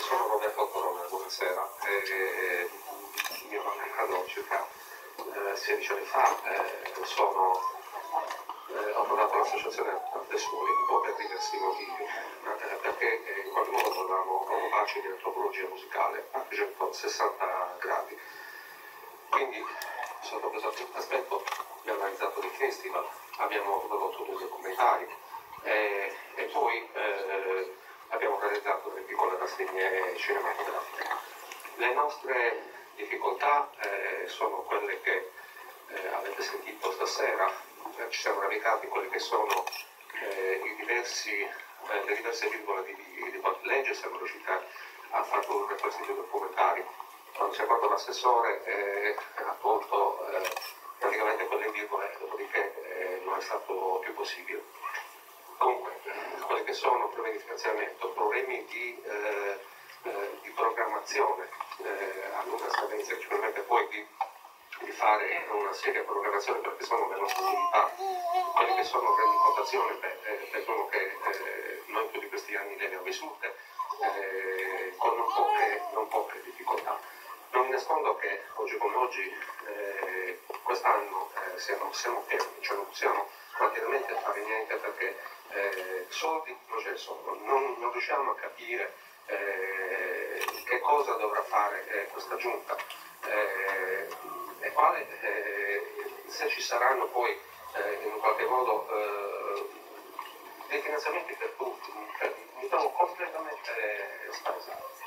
sono Roberto Corona, buonasera. Io vado circa 16 anni fa, ho fondato l'associazione Antessuoni, un po' per diversi motivi, perché in qualche modo volevamo occuparci di antropologia musicale a 360 gradi. Quindi, sotto questo aspetto, abbiamo realizzato dei festival, abbiamo prodotto dei documentari e poi abbiamo realizzato delle piccole rassegne cinematografiche. Le nostre difficoltà sono quelle che avete sentito stasera, ci siamo navigati in quelle che sono le diverse virgole di qualche legge, siamo riusciti a far produrre questi due documentari. Quando si è accorto l'assessore ha tolto praticamente quelle virgole, dopodiché non è stato più possibile. Comunque, quelli che sono problemi di finanziamento, problemi di programmazione a lunga scadenza, sicuramente poi di fare una seria programmazione perché sono le nostre attività, quelle che sono rendicontazione per quello che noi tutti questi anni le abbiamo vissute, con non poche difficoltà. Non mi nascondo che oggi come oggi, quest'anno siamo fermi, cioè non possiamo praticamente fare niente perché soldi non ce ne sono, non riusciamo a capire che cosa dovrà fare questa giunta e quale, se ci saranno poi in qualche modo dei finanziamenti per tutti, mi trovo completamente spaesato.